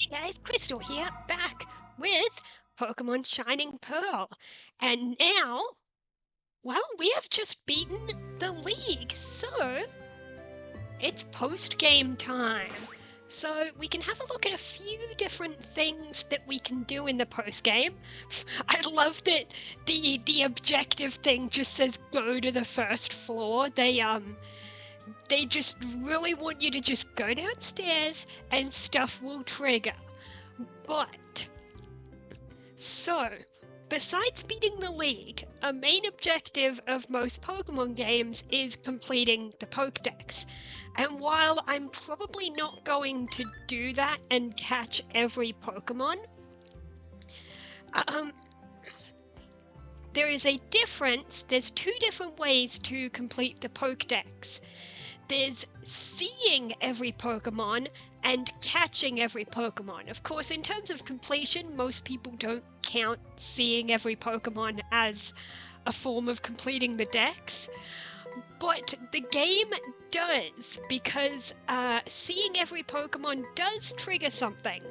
Hey guys, Crystal here, back with Pokemon Shining Pearl. And now, well, we have just beaten the league, so it's post-game time. So we can have a look at a few different things that we can do in the post-game. I love that the objective thing just says go to the first floor. They just really want you to just go downstairs and stuff will trigger. But, so, besides beating the league, a main objective of most Pokemon games is completing the Pokedex. And while I'm probably not going to do that and catch every Pokemon, there is a difference. There's two different ways to complete the Pokedex. There's seeing every Pokemon and catching every Pokemon. Of course, in terms of completion, most people don't count seeing every Pokemon as a form of completing the dex. But the game does, because seeing every Pokemon does trigger something.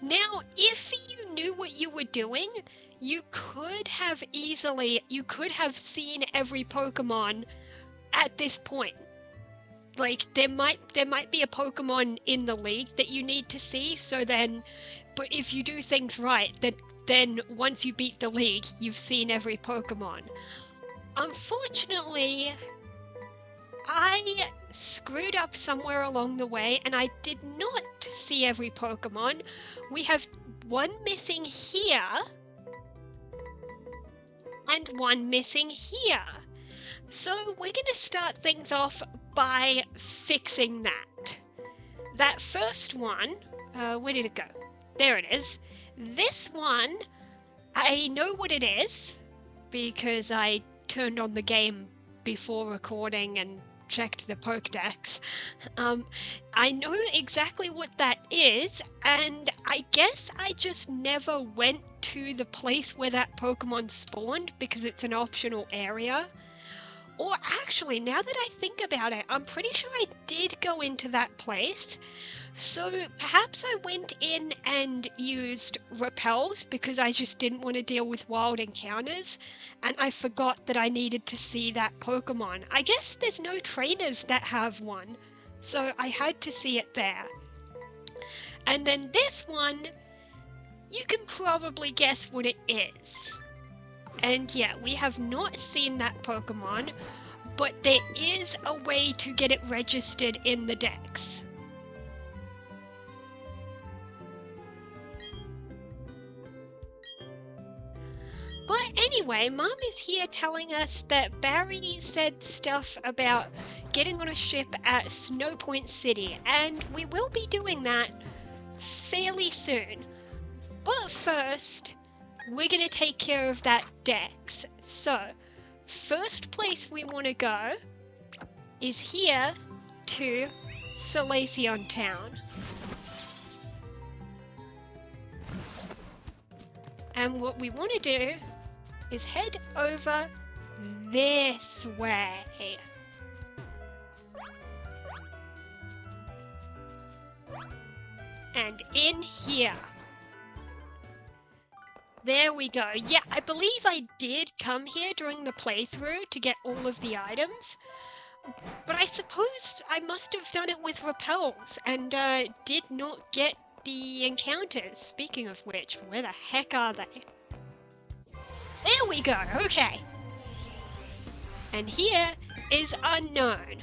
Now, if you knew what you were doing, you could have seen every Pokemon at this point. Like, there might be a Pokemon in the league that you need to see, but if you do things right, then once you beat the league, you've seen every Pokemon. Unfortunately, I screwed up somewhere along the way, and I did not see every Pokemon. We have one missing here, and one missing here. So we're going to start things off by fixing that. That first one, where did it go? There it is. This one, I know what it is, because I turned on the game before recording and checked the Pokedex. I know exactly what that is, and I guess I just never went to the place where that Pokemon spawned because it's an optional area. Or actually, now that I think about it, I'm pretty sure I did go into that place. So perhaps I went in and used repels because I just didn't want to deal with wild encounters, and I forgot that I needed to see that Pokemon. I guess there's no trainers that have one, so I had to see it there. And then this one, you can probably guess what it is. And yeah, we have not seen that Pokemon, but there is a way to get it registered in the dex. But anyway, Mom is here telling us that Barry said stuff about getting on a ship at Snowpoint City, and we will be doing that fairly soon. But first, we're going to take care of that dex. So, first place we want to go is here to Solaceon Town. And what we want to do is head over this way. And in here. There we go. Yeah, I believe I did come here during the playthrough to get all of the items. But I suppose I must have done it with repels and did not get the encounters. Speaking of which, where the heck are they? There we go, okay. And here is Unknown.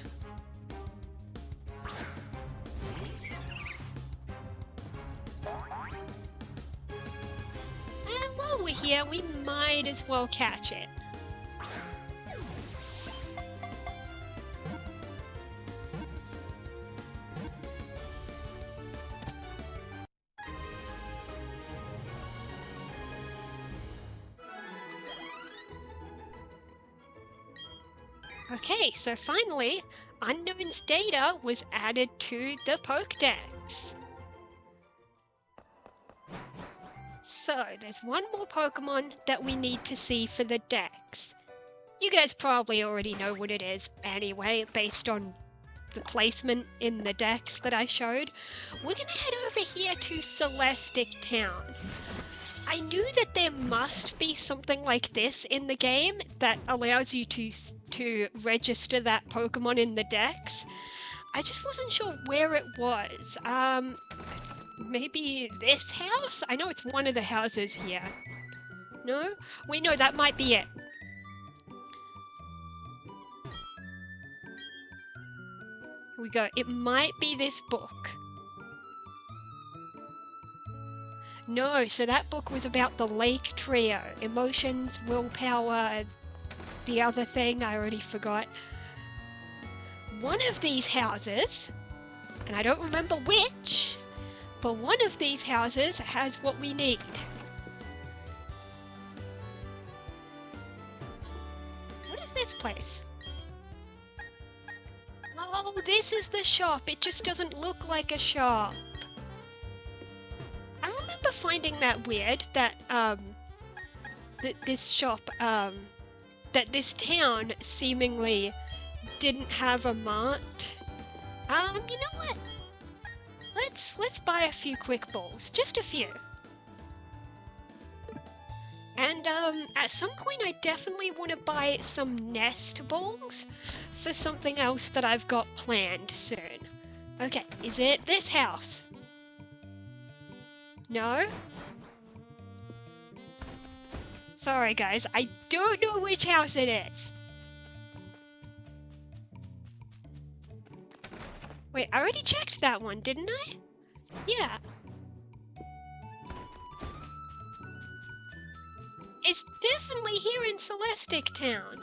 And while we're here, we might as well catch it. Okay, so finally, Unknown's data was added to the Pokedex. So, there's one more Pokemon that we need to see for the dex. You guys probably already know what it is anyway, based on the placement in the decks that I showed, we're gonna head over here to Celestic Town. I knew that there must be something like this in the game that allows you to register that Pokemon in the decks. I just wasn't sure where it was. Maybe this house? I know it's one of the houses here. No? Wait, no, that might be it. Here we go. It might be this book. No, so that book was about the Lake Trio. Emotions, willpower, the other thing I already forgot. One of these houses, and I don't remember which, but one of these houses has what we need. What is this place? Oh, this is the shop. It just doesn't look like a shop. I remember finding that weird, that this shop, that this town seemingly didn't have a mart. You know what? Let's buy a few quick balls, just a few. And at some point I definitely want to buy some nest balls for something else that I've got planned soon. Okay, is it this house? No? Sorry guys, I don't know which house it is. Wait, I already checked that one, didn't I? Yeah. It's definitely here in Celestic Town.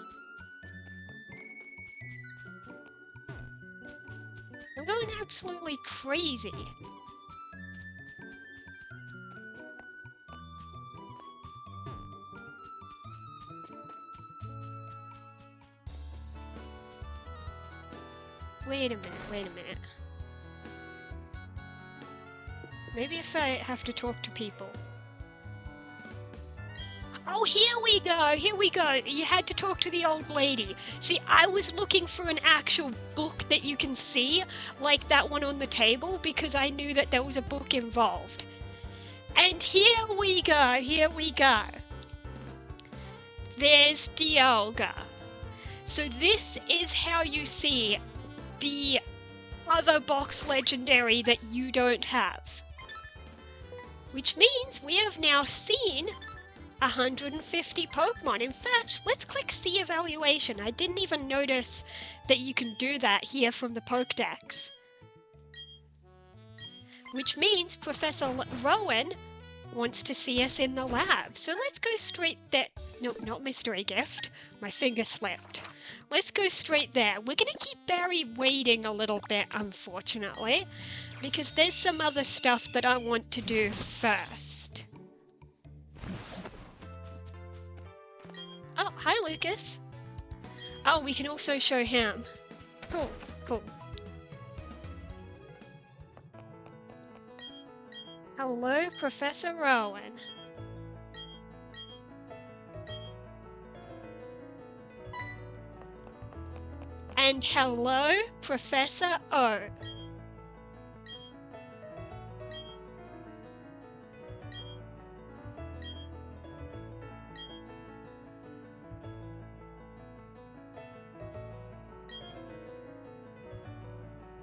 I'm going absolutely crazy. Wait a minute. Maybe if I have to talk to people. Oh, here we go. You had to talk to the old lady. See, I was looking for an actual book that you can see, like that one on the table, because I knew that there was a book involved. And here we go. There's Dialga. So this is how you see the other box legendary that you don't have. Which means we have now seen 150 Pokemon. In fact, let's click see evaluation. I didn't even notice that you can do that here from the Pokedex. Which means Professor Rowan wants to see us in the lab. So let's go straight there. No, not mystery gift. My finger slipped. Let's go straight there. We're going to keep Barry waiting a little bit, unfortunately, because there's some other stuff that I want to do first. Oh, hi, Lucas. Oh, we can also show him. Cool. Hello, Professor Rowan. And hello, Professor O.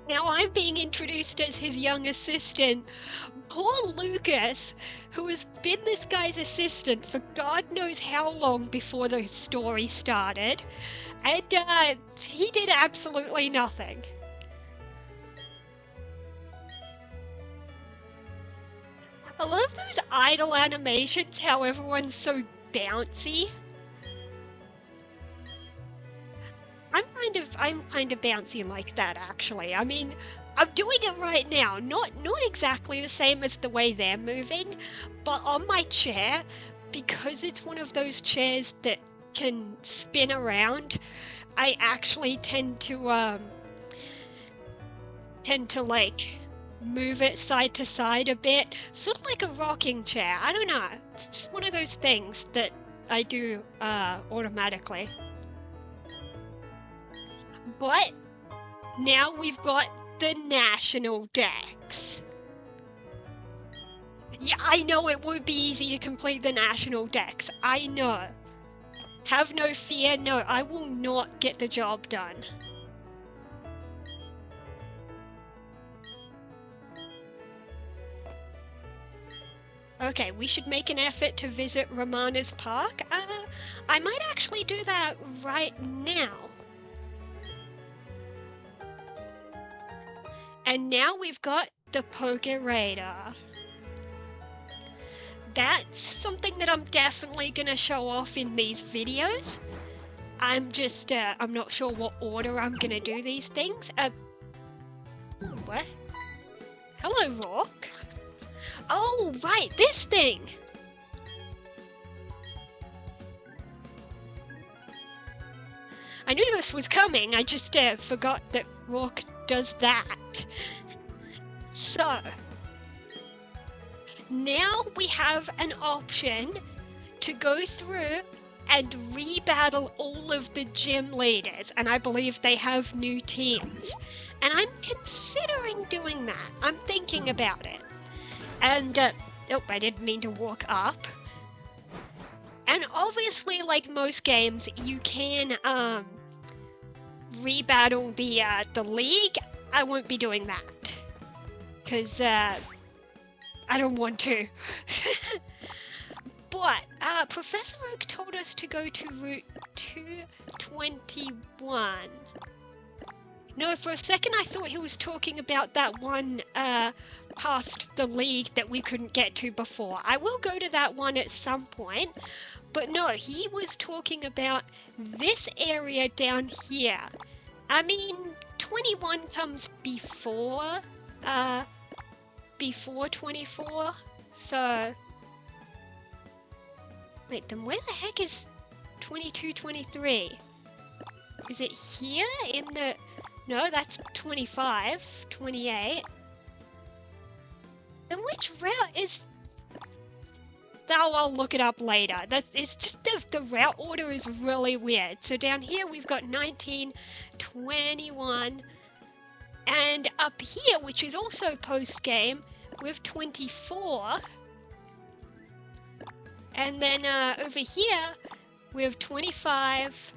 Now I'm being introduced as his young assistant. Poor Lucas, who has been this guy's assistant for God knows how long before the story started, and he did absolutely nothing. I love those idle animations, how everyone's so bouncy. I'm kind of bouncy like that, actually. I mean, I'm doing it right now. Not exactly the same as the way they're moving, but on my chair, because it's one of those chairs that can spin around, I actually tend to like move it side to side a bit, sort of like a rocking chair. I don't know. It's just one of those things that I do automatically. But Now we've got the national Dex. Yeah, I know it won't be easy to complete the national Dex. I know. Have no fear. No, I will not get the job done. Okay, we should make an effort to visit Romana's park. I might actually do that right now. And now we've got the Pokeraider. That's something that I'm definitely gonna show off in these videos. I'm not sure what order I'm gonna do these things. What? Hello, Rock. Oh, right, this thing. I knew this was coming, I just forgot that Rock does that. So, now we have an option to go through and rebattle all of the gym leaders, and I believe they have new teams. And I'm considering doing that. I'm thinking about it. And, oh, I didn't mean to walk up. And obviously, like most games, you can, rebattle the league. I won't be doing that. Because, I don't want to. But, Professor Oak told us to go to Route 221. No, for a second I thought he was talking about that one, past the league that we couldn't get to before. I will go to that one at some point. But no, he was talking about this area down here. I mean, 21 comes before 24, so... Wait, then where the heck is 22, 23? Is it here in the... No, that's 25, 28. Then which route is... I'll look it up later. It's just the route order is really weird. So down here we've got 19, 21, and up here, which is also post-game, we have 24. And then over here, we have 25,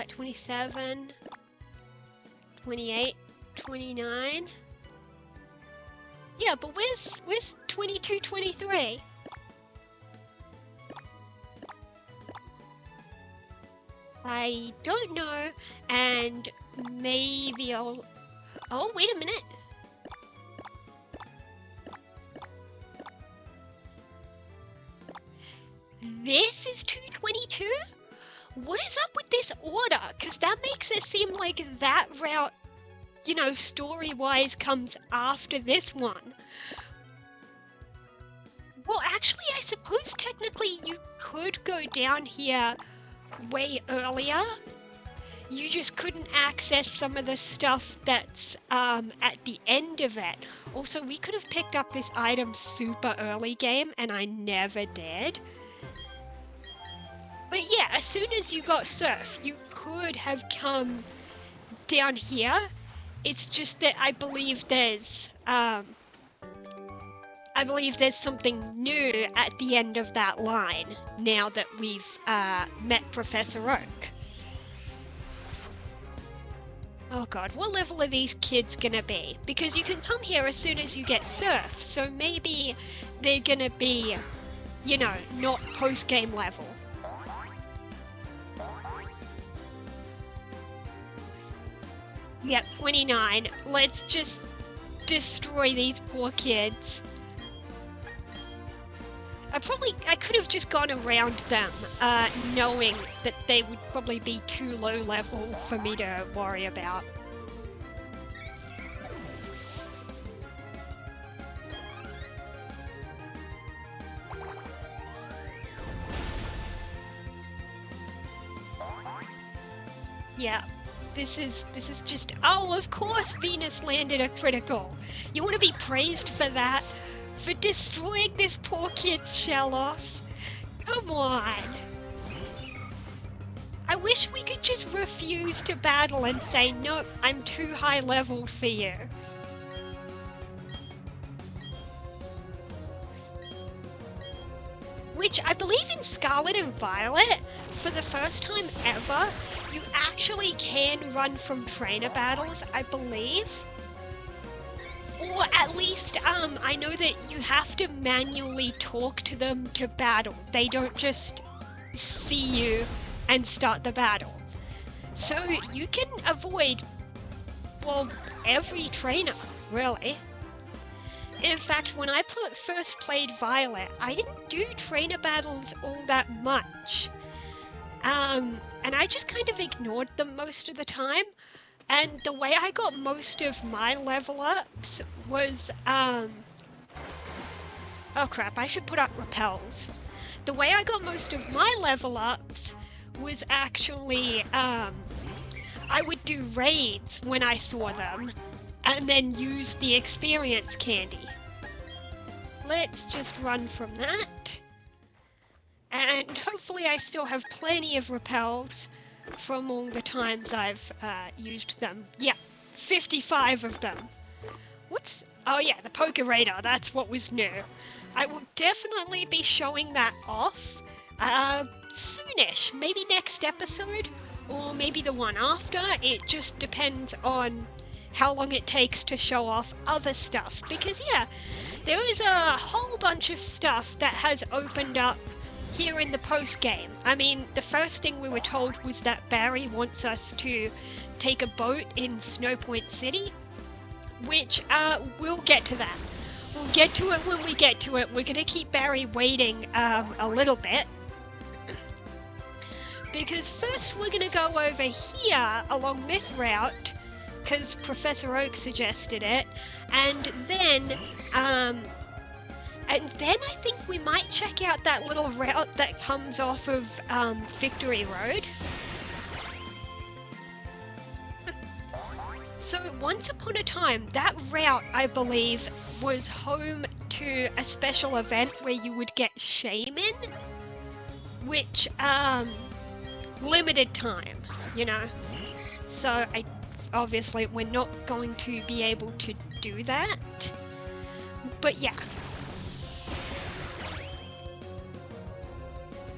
27, 28, 29. Yeah, but where's 22, 23? I don't know, and maybe I'll... Oh, wait a minute. This is 222? What is up with this order? Because that makes it seem like that route, you know, story-wise comes after this one. Well, actually, I suppose technically you could go down here way earlier. You just couldn't access some of the stuff that's at the end of it. Also, we could have picked up this item super early game, and I never did. But yeah, as soon as you got Surf, you could have come down here. It's just that I believe there's something new at the end of that line now that we've met Professor Oak. Oh god, what level are these kids gonna be? Because you can come here as soon as you get Surf, so maybe they're gonna be, you know, not post-game level. Yep, 29. Let's just destroy these poor kids. I could have just gone around them, knowing that they would probably be too low level for me to worry about. Yeah. This is just... Oh, of course Venus landed a critical. You want to be praised for that? For destroying this poor kid's Shellos? Come on. I wish we could just refuse to battle and say, nope, I'm too high leveled for you. Which I believe in Scarlet and Violet, for the first time ever, you actually can run from trainer battles, I believe. Or at least, I know that you have to manually talk to them to battle. They don't just see you and start the battle. So you can avoid, well, every trainer, really. In fact, when I first played Violet, I didn't do trainer battles all that much. And I just kind of ignored them most of the time. And the way I got most of my level ups was, oh crap, I should put up repels. The way I got most of my level ups was actually, I would do raids when I saw them, and then use the experience candy. Let's just run from that. And hopefully I still have plenty of repels from all the times I've used them. Yeah, 55 of them. Oh yeah, the Poker Radar, that's what was new. I will definitely be showing that off soonish, maybe next episode, or maybe the one after. It just depends on how long it takes to show off other stuff, because yeah, there is a whole bunch of stuff that has opened up here in the post-game. I mean, the first thing we were told was that Barry wants us to take a boat in Snowpoint City, which, we'll get to that. We'll get to it when we get to it. We're gonna keep Barry waiting, a little bit. Because first we're gonna go over here along this route, because Professor Oak suggested it, and then I think we might check out that little route that comes off of Victory Road. So once upon a time, that route, I believe, was home to a special event where you would get Shaman, which, limited time, you know. So obviously we're not going to be able to do that, but yeah.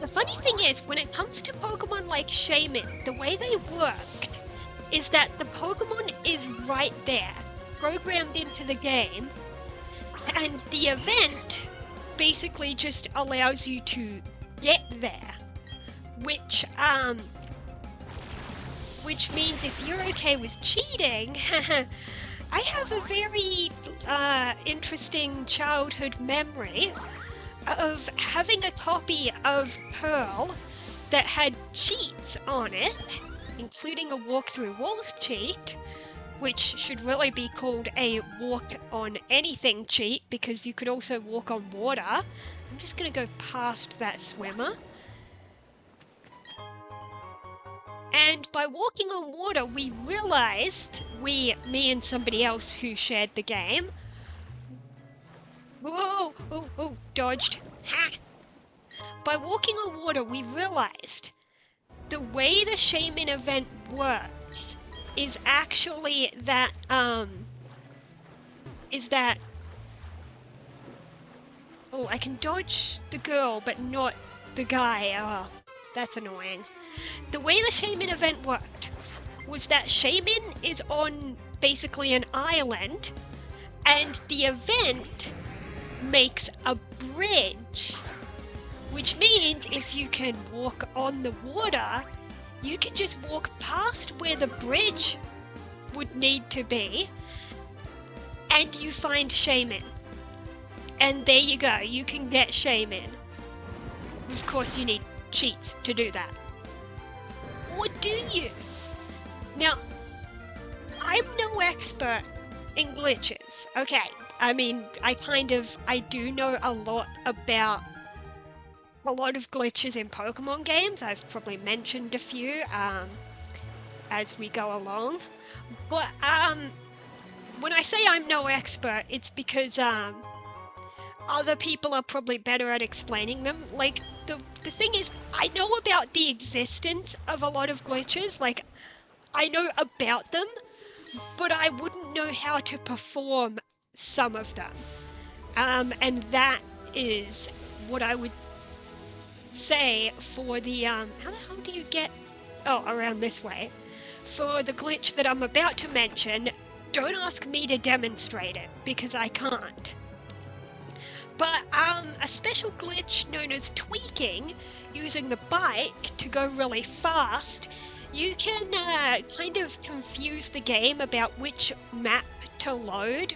The funny thing is, when it comes to Pokemon like Shaman, the way they work is that the Pokemon is right there, programmed into the game, and the event basically just allows you to get there, which means if you're okay with cheating, I have a very interesting childhood memory of having a copy of Pearl that had cheats on it, including a walk through walls cheat, which should really be called a walk on anything cheat, because you could also walk on water. I'm just gonna go past that swimmer. And by walking on water, we realized, me and somebody else who shared the game. Whoa, oh, dodged. Ha! By walking on water, we realized the way the Shaman event works is actually that, oh, I can dodge the girl, but not the guy. Oh, that's annoying. The way the Shaman event worked was that Shaman is on basically an island, and the event makes a bridge, which means if you can walk on the water, you can just walk past where the bridge would need to be, and you find Shaman. And there you go, you can get Shaman. Of course you need cheats to do that. Or do you? Now, I'm no expert in glitches, okay? I mean, I do know a lot about a lot of glitches in Pokemon games. I've probably mentioned a few as we go along. But when I say I'm no expert, it's because other people are probably better at explaining them. Like, the thing is, I know about the existence of a lot of glitches, like, I know about them, but I wouldn't know how to perform some of them. And that is what I would say for the, how the hell do you get, oh, around this way. For the glitch that I'm about to mention, don't ask me to demonstrate it, because I can't. But a special glitch known as tweaking, using the bike to go really fast, you can kind of confuse the game about which map to load.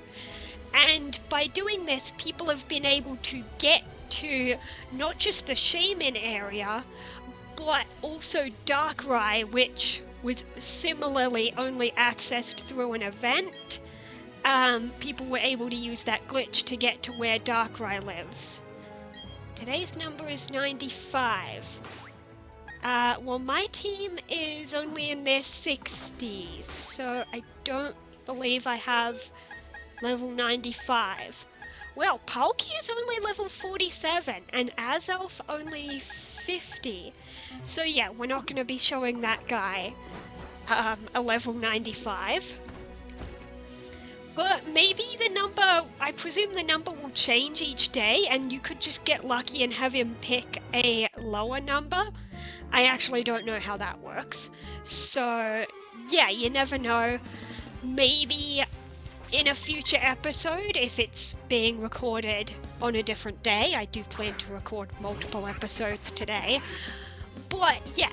And by doing this, people have been able to get to not just the Shaman area, but also Darkrai, which was similarly only accessed through an event. People were able to use that glitch to get to where Darkrai lives. Today's number is 95. Well, my team is only in their 60s, so I don't believe I have level 95. Well, Palkia is only level 47, and Azelf only 50. So yeah, we're not going to be showing that guy a level 95. But maybe the number, I presume the number will change each day, and you could just get lucky and have him pick a lower number. I actually don't know how that works. So, yeah, you never know. Maybe in a future episode, if it's being recorded on a different day, I do plan to record multiple episodes today. But, yeah.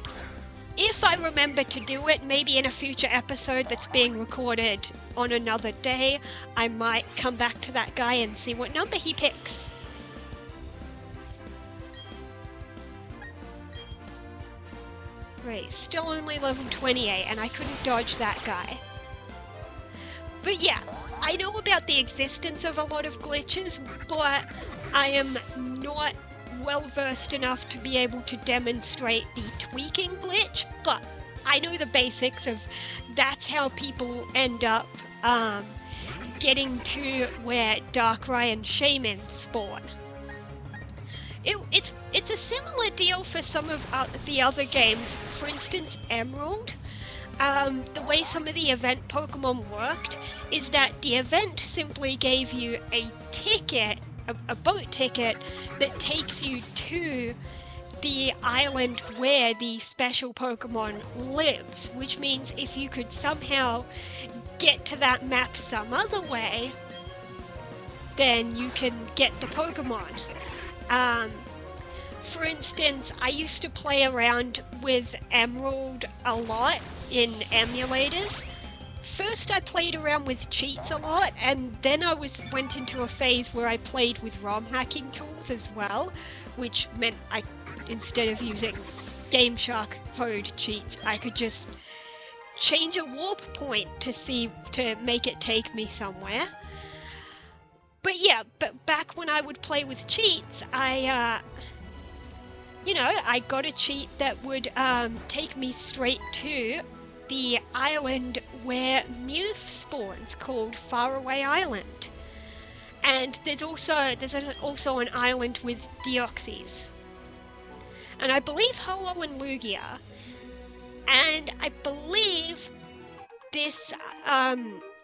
If I remember to do it, maybe in a future episode that's being recorded on another day, I might come back to that guy and see what number he picks. Right, still only level 28, and I couldn't dodge that guy. But yeah, I know about the existence of a lot of glitches, but I am not well versed enough to be able to demonstrate the tweaking glitch, but I know the basics of that's how people end up getting to where Darkrai and Shaman spawn. It's a similar deal for some of the other games. For instance, Emerald. The way some of the event Pokemon worked is that the event simply gave you a ticket, a boat ticket that takes you to the island where the special Pokemon lives, which means if you could somehow get to that map some other way, then you can get the Pokemon. For instance, I used to play around with Emerald a lot in emulators. First I played around with cheats a lot, and then I went into a phase where I played with ROM hacking tools as well, which meant instead of using GameShark code cheats, I could just change a warp point to make it take me somewhere. But yeah, back when I would play with cheats, I got a cheat that would take me straight to the island where Mew spawns, called Faraway Island. And there's also an island with Deoxys. And I believe Ho-Oh and Lugia. And I believe this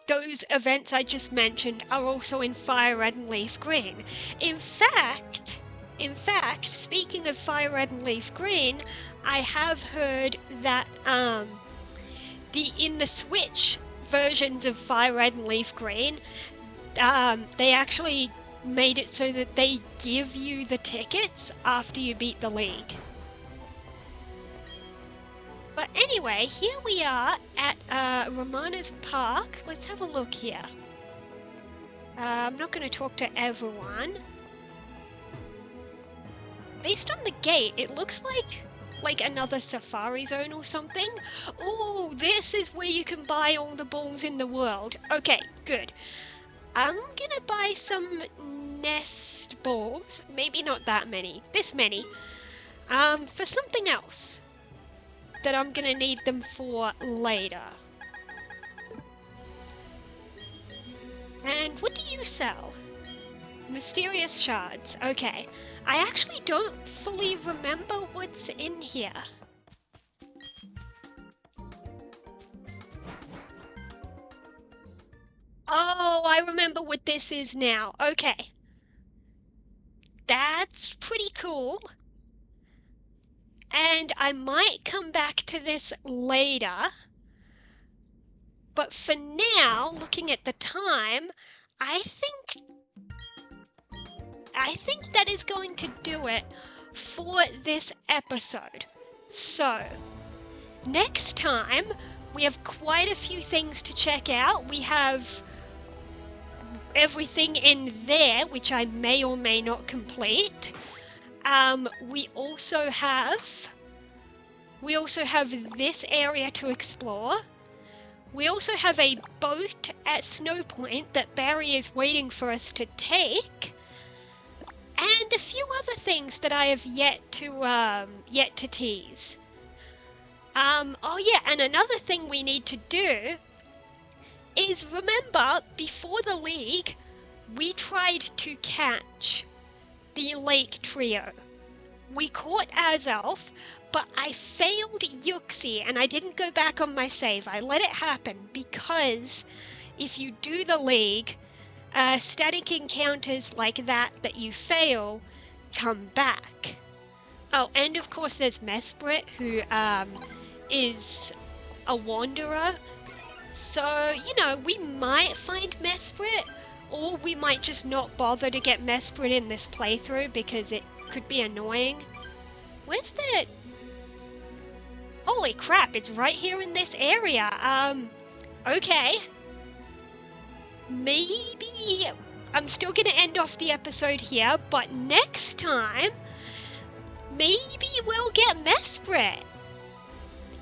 those events I just mentioned are also in Fire Red and Leaf Green. In fact, speaking of Fire Red and Leaf Green, I have heard that in the Switch versions of Fire Red and Leaf Green, they actually made it so that they give you the tickets after you beat the league. But anyway, here we are at Romana's Park. Let's have a look here. I'm not going to talk to everyone. Based on the gate, it looks like another safari zone or something. Oh, this is where you can buy all the balls in the world. Okay, good. I'm gonna buy some nest balls. Maybe not that many. This many. For something else that I'm gonna need them for later. And what do you sell? Mysterious shards. Okay. I actually don't fully remember what's in here. Oh, I remember what this is now. Okay. That's pretty cool. And I might come back to this later. But for now, looking at the time, I think that is going to do it for this episode. So, next time, we have quite a few things to check out. We have everything in there, which I may or may not complete. We also have this area to explore. We also have a boat at Snow Point that Barry is waiting for us to take, and a few other things that I have yet to tease. Oh yeah, and another thing we need to do is remember, before the league, we tried to catch the Lake Trio. We caught Azalf, but I failed Yuxi, and I didn't go back on my save. I let it happen, because if you do the league, static encounters like that you fail come back. Oh, and of course there's Mesprit, who is a wanderer. So, we might find Mesprit, or we might just not bother to get Mesprit in this playthrough because it could be annoying. Where's the... Holy crap, it's right here in this area. Okay. Maybe I'm still gonna end off the episode here, but next time, maybe we'll get Mesprit.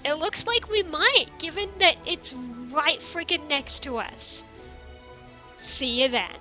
It looks like we might, given that it's right friggin' next to us. See you then.